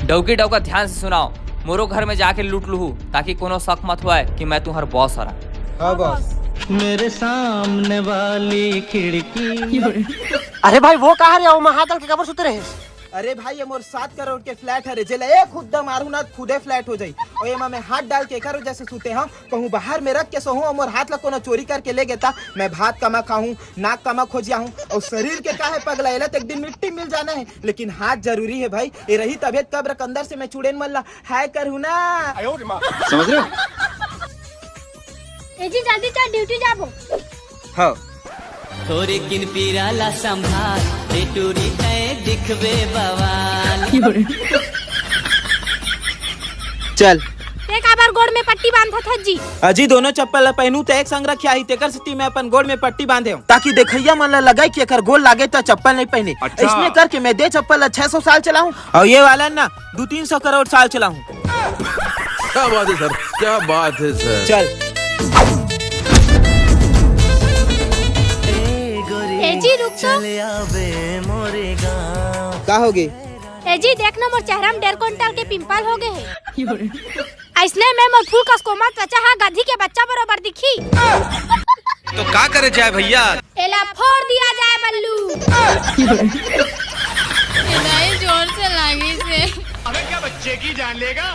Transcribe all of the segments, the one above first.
डौकी डौका ध्यान से सुनाओ, मोरो घर में जाके लूट लूँ ताकि कोनो शक मत हुआ कि मैं तुम्हारा बॉस हरा। हाँ बॉस। मेरे सामने वाली खिड़की। अरे भाई वो कहा रे हाथ डाल के कबर सुते रहे। अरे भाई ये मोर 7 करोड़ के फ्लैट है रे, जेला एक खुद मारू ना खुदे फ्लैट हो जाई। और ये मैं हाथ डाल के करो जैसे सुते हम कहूँ बाहर में रख के सोहूं और मोर हाथ ला कोनो चोरी करके ले गया मैं भात कमा खाऊं, नाक कमा खोजिया हूँ और शरीर के काहे पगला एला तो एक दिन मिट्टी मिल जाना है, लेकिन हाथ जरूरी है भाई। ये रही तबियत कब्र के अंदर से मैं चुड़ैल मल्ला हाय करूँ ना। समझ रहे हो? जी जल्दी चल ड्यूटी जाबो। हाँ थोड़ी किन पीराला संभाल टूरी दिखबे बवाल। चल एक बार गोड़ में पट्टी बांधा था जी। अजी दोनों चप्पल पहनू तो एक संग रखिया ही तेकर स्थिति में अपन गोड़ में पट्टी बांधे हूं ताकि देखैया मन लगा कि एकर गोड़ लागे तो चप्पल नहीं पहने। अच्छा। इसमें करके मैं दे चप्पल 600 साल चलाऊं और ये वाला ना 200-300 करोड़ साल चलाऊं। क्या बात है सर, क्या बात है सर। चल जी रुक तो। क्या हो गई? जी देखना मोर चेहरा में 1.5 क्विंटल के पिंपल हो गए हैं। ऐसने में मोर फूल कस्कोमा त्वचा हा गधी के बच्चा बरोबर दिखी। तो क्या करे जाए भैया? एला फोड़ दिया जाए बल्लू। इतना जोर से लागी से। अबे क्या बच्चे की जान लेगा?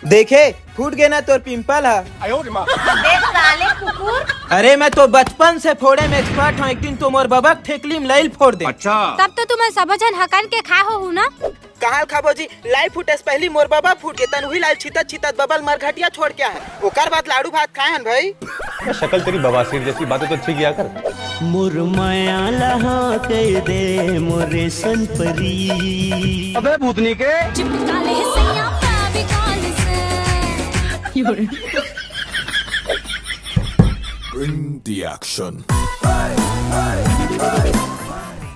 देखे फूट गए ना तोर पिंपल है। देख साले कुकुर। अरे मैं तो बचपन से फोड़े में एक्सपर्ट हूँ, एक दिन तो मोर बबक ठेकली में लैल फोड़ दे। अच्छा। तब तो तुम्हें सबजन हकन के खा हो ना। कहाँ खाबो जी, लाई फूटे से पहली मोर बाबा फूट गए तन वही लाल छितत छितत बबल मरघटिया छोड़ के है। ओकर बाद लाडू भात खाए हन भाई। शक्ल तेरी बवासीर जैसी, बातें तो अच्छी किया कर। मुरमाया लहा के दे मोरे सन परी। अबे भूतनी के चिपका ले सैया फेविकॉल से। Bring the action.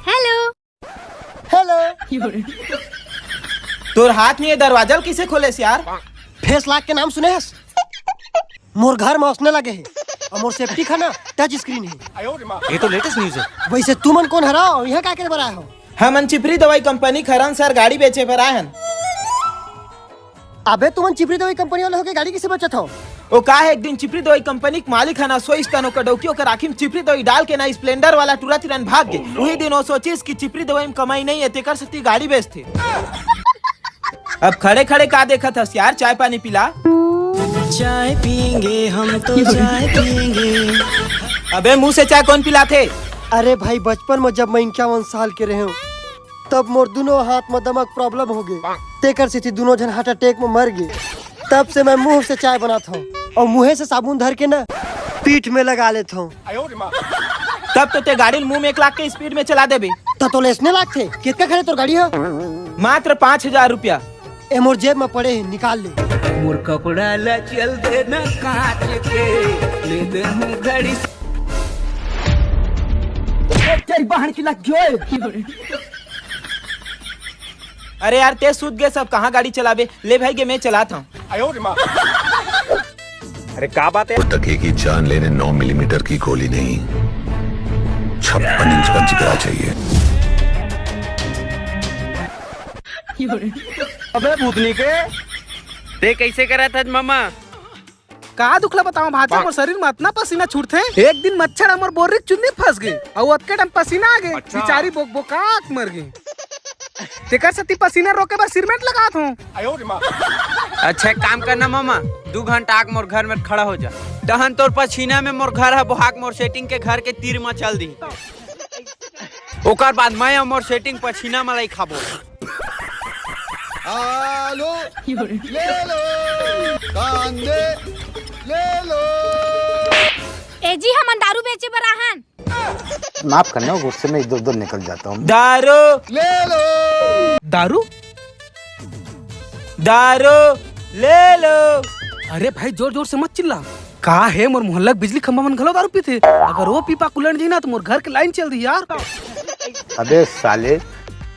Hello hello तोर हाथ में ये दरवाजा किसे खोले से यार? फेस लॉक के नाम सुने हस? मोर घर में हंसने लगे है और मोर सेफ्टी खाना टच स्क्रीन है। ये तो लेटेस्ट न्यूज है। वैसे तुमन कौन हरा और यहाँ क्या करे बरा हो? हम चिपरी दवाई कंपनी खरन सर गाड़ी बेचे पर आए हन। अबे तुमन चिपरी दवाई कंपनी वाले होके गाड़ी किसे बचत हो? वो का है एक दिन चिपरी दवाई कंपनी के मालिक है ना सोइस का नौकर डौकियों का राखी में चिपरी दवाई डाल के ना स्प्लेंडर वाला तुरंत भाग गए। वही दिन वो सोचिस कि चिपरी दवाई में कमाई नहीं है तेकर सकती गाड़ी बेचते। अब खड़े खड़े का देखा था यार, चाय पानी पिला। चाय पियेंगे हम तो चाय पियेंगे। अबे मुंह से चाय कौन पिलाते? अरे भाई बचपन में जब मैं 51 साल के रहे हूँ तब मोर दोनों हाथ में दमक प्रॉब्लम हो गई। तेकर से थी दोनों जन हार्ट अटैक में मर गए। तब से मैं मुंह से चाय बनाता हूँ और मुँह से साबुन धर के ना पीठ में लगा लेता हूँ। तब तो ते गाड़ी मुंह में 1 लाख के स्पीड में चला देबे। तो लेसने लाग थे कितना खड़े तो गाड़ी है? मात्र 5000 रुपया। ए मोर जेब में पड़े हैं, निकाल ले। मोर कपड़ा ला चल दे ना काट के ले दे हम घड़ी। तेरी बहन की लग गई। अरे यार ते सूत गए सब, कहाँ गाड़ी चलावे? ले भाई के मैं चलाता हूँ। अरे क्या बात है? टके की जान लेने 9 मिलीमीटर की गोली नहीं, 56 इंच का जिगरा चाहिए। अबे भूतनी के ते कैसे करा था मामा? का दुखला बताओ भाजा मोर शरीर में इतना पसीना छूटते। एक दिन मच्छर हमर बोरी चुन्नी फंस गई और अतके टाइम पसीना आ गए। बेचारी बोकाक मर गई। तेकर सती पसीना रोके बार सीमेंट लगात हूँ। अच्छा एक काम करना मामा, 2 घंटा आग मोर घर में खड़ा हो जा। दहन तोर पसीना में मोर घर है बोहाक मोर सेटिंग के घर के तीर में चल दी। ओकर बाद मैं मोर सेटिंग पसीना मलाई खाबो। आलू ले लो, कांदे ले लो। ए जी हम दारू बेचे बराहन। माफ करना, गुस्से में इधर उधर निकल जाता हूँ। दारू ले लो। दारू दारू ले लो। अरे भाई जोर जोर से मत चिल्ला। का है मोर मोहल्ला बिजली खंभा मन घलो दारू पीते। अगर वो पीपा कुलट जी ना तो मोर घर के लाइन चल दी यार। अबे साले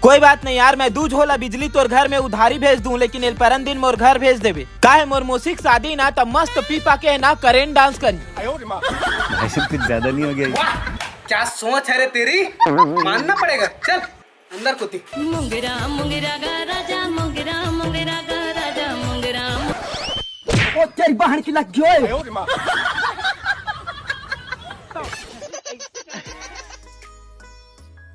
कोई बात नहीं यार, मैं दूध होला बिजली तोर घर में उधारी भेज दूं, लेकिन एल परन दिन मोर घर भेज देबे। काहे मोर मौसिक शादी ना तब मस्त पीपा के ना करेंट डांस करी। भाई कुछ ज्यादा नहीं हो गया? क्या सोच है रे तेरी, मानना पड़ेगा। चल अंदर कुत्ती मुंगरा मुंगरा गा राजा मुंगरा मुंगरा गा राजा मुंगरा ओ तेरी बहन की लग गयो।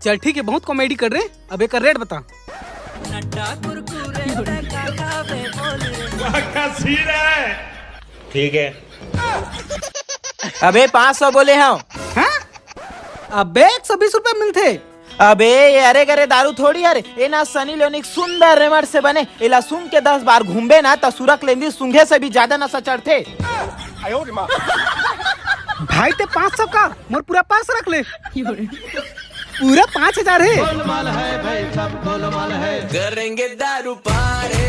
चल ठीक है, बहुत कॉमेडी कर रहे हैं। अब एक रेट बता। ठीक है। अबे 500 बोले हम। हाँ? अबे 120 रुपए मिलते। अबे ये अरे गरे दारू थोड़ी यार, ये ना सनी लियोन एक सुंदर रेमर से बने। इला सुन के 10 बार घूमबे ना तो सुरक लेंदी सूंघे से भी ज्यादा नशा चढ़ते। भाई ते 500 का मोर पूरा पास रख ले। पूरा 5000 है। करेंगे दारू पारे।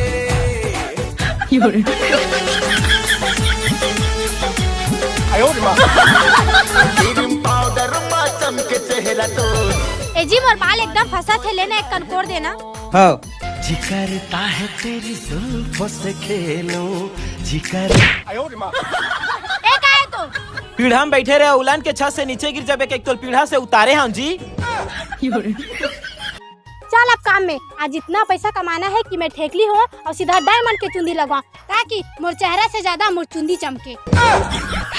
ए जी मोर बाल एकदम फंसा थे, लेना एक कनकोर देना। हाँ जिकरता है तेरी जुल्फों से खेलूं जिकर। एक आए तो पीढ़ा में बैठे रहे उलान के छत से नीचे गिर जब एक तो पीढ़ा से उतारे हम जी। चल अब काम में। आज इतना पैसा कमाना है कि मैं ठेकली हो और सीधा डायमंड के चुंदी लगवाऊं, ताकि मोर चेहरा से ज्यादा मोर चुंदी चमके।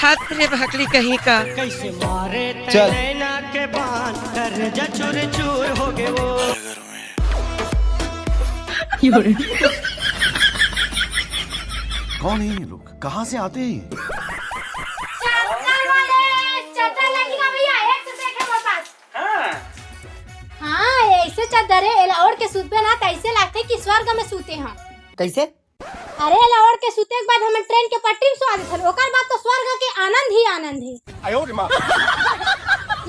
हाथ रे भकली कहीं का। कैसे मारे चल। नैना के बान कर जा चूर चूर हो गए वो। कौन है ये लोग, कहाँ से आते हैं? चादर लगेगा भैया, एक से देखे मोर पास। हाँ ऐसे चादर है, एला ओढ़ के सूते ना तो ऐसे लगते कि स्वर्ग में सूते हैं। कैसे? अरे एला ओढ़ के सूते के बाद हमें ट्रेन के पटरी में सुआ देते, ओकर बाद तो स्वर्ग के आनंद ही आनंद है।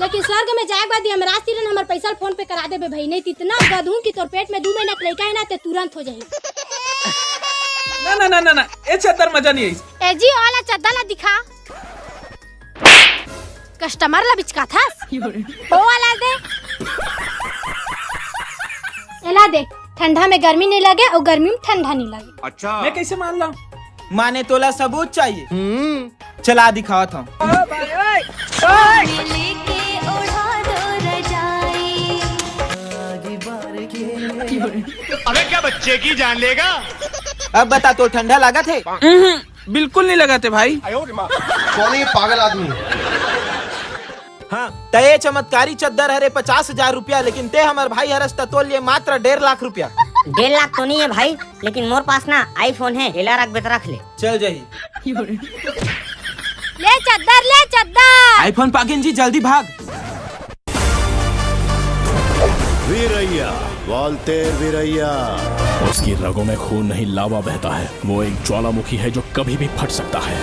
लेकिन स्वर्ग में जाए बाद हम रात तीरन हमारे पैसा फोन पे करा देबे भाई, नहीं तो इतना गधूं कि तोर पेट में 2 महीना के लइका है ना ते तुरंत हो जाई। ना ना ना ना ना, ए चादर मजा नहीं आई। ए जी वाला चादर ला दिखा, कस्टमर ला बिचका था। ओ वाला दे, एला दे। ठंडा में गर्मी नहीं लगे और गर्मी में ठंडा नहीं लगे। अच्छा मैं कैसे मान ला? माने तोला सबूत चाहिए। चला दिखावा था। अबे क्या बच्चे की जान लेगा? अब बता तो ठंडा लगा थे? बिल्कुल नहीं लगाते भाई। कौन है ये पागल आदमी? हाँ तय चमत्कारी चद्दर हरे 50,000 रुपया, लेकिन ते हमार भाई हरस तोल लिए मात्र 1.5 लाख रुपया। 1.5 लाख तो नहीं है भाई, लेकिन मोर पास ना आईफोन है, एला रख बेटा रख ले। चल जाही। ले चद्दर। आईफोन पागिन जी जल्दी भाग। वीरैया बोलते वीरैया। उसकी रगों में खून नहीं लावा बहता है, वो एक ज्वालामुखी है जो कभी भी फट सकता है।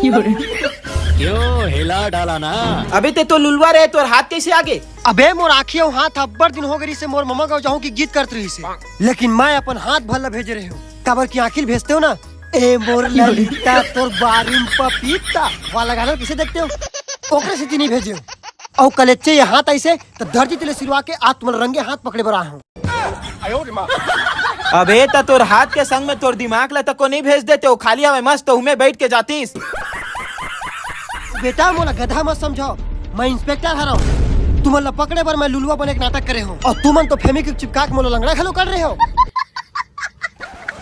क्यों हिला डाला ना? अबे ते तो लुलवा रहे, तोर हाथ कैसे आगे? अबे मोर आँखियों हाथ अब्बर दिन हो गई से मोर मम्मा गाँव जाऊँ की गीत करत रही से, लेकिन मैं अपन हाथ भला भेज रहे हूँ। काबर की आखिर भेजते हो ना। ए मोर ललिता तोर बारिम पपीता वाला गाना किसे देखते हो? ओकरे से नहीं भेजे हो। और कलेच्चे ये हाथ ऐसे तो धरती तले सिरवा के आत्मल रंगे हाथ पकड़े बरा हूँ। अबे ता तोर हाथ के संग में तोर दिमाग ला तको नहीं भेज देते हो, खाली हमें मस्त उमे बैठ के जातीस। बेटा मोला गधा मत समझो, मैं इंस्पेक्टर हराऊं। तुम ला पकड़े पर मैं लुलुआ बने एक नाटक करे हो, और तुमन तो फेमिक चिपका के मोला लंगड़ा खलो कर रहे हो।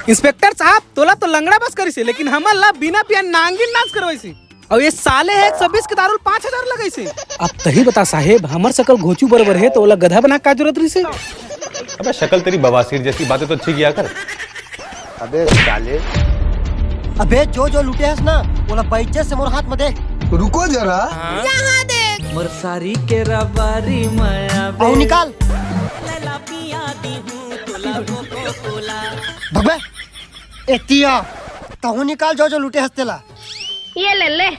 इंस्पेक्टर साहब तोला तो लंगड़ा बस करी से, लेकिन हमार ला बिना पिया नांगिन नाच करवाई से। और ये साले है 120 के दारू 5000 लगाई से। अब तही बता साहेब, हमार सकल घोचू बराबर है तो ओला गधा बना का जरूरत रही से? अबे शक्ल तेरी बवासीर जैसी, बातें तो अच्छी किया कर। अबे साले। अबे जो लुटे है ना बोला बेइज्जत से मोर हाथ में देख। रुको जरा। यहाँ देख। मुरसारी के रबारी माया और निकाल। भगवे एतिया कहूँ निकाल जो लुटे हंसते ला। ये ले।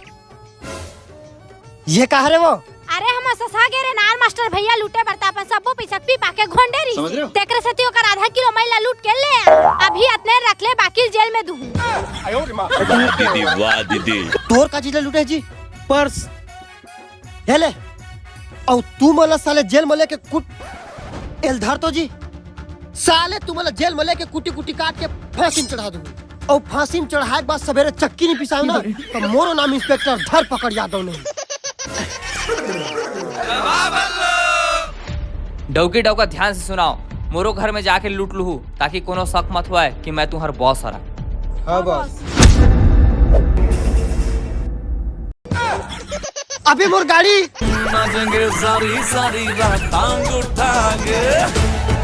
ये कहा रे वो? अरे हम ससा गे रे नार मास्टर भैया लूटे बरता अपन सबो पैसा पी पाके घोंडेरी तेकरे सती ओकर आधा किलो मैला लूट के ले अभी अतने रख ले, बाकी जेल में दूं। दीदी वाह दीदी। तोर का चीज लूटे जी? पर्स ये ले। और तू मला साले जेल में लेके कुट एल धर तो जी साले, तू मला जेल में लेके कुटी कुटी काट के फांसी में चढ़ा दूंगी। और फांसी में चढ़ाए के बाद सवेरे चक्की नहीं पिसाऊ ना तो मोरो नाम इंस्पेक्टर धर पकड़ यादव नहीं। डौकी डौका ध्यान से सुनाओ, मोरो घर में जाके लूट लूँ ताकि कोनो शक मत हुआ कि मैं तुम्हार बॉस हरा। हाँ बॉस। अबे मोर गाड़ी सारी सारी रात टांग उठा के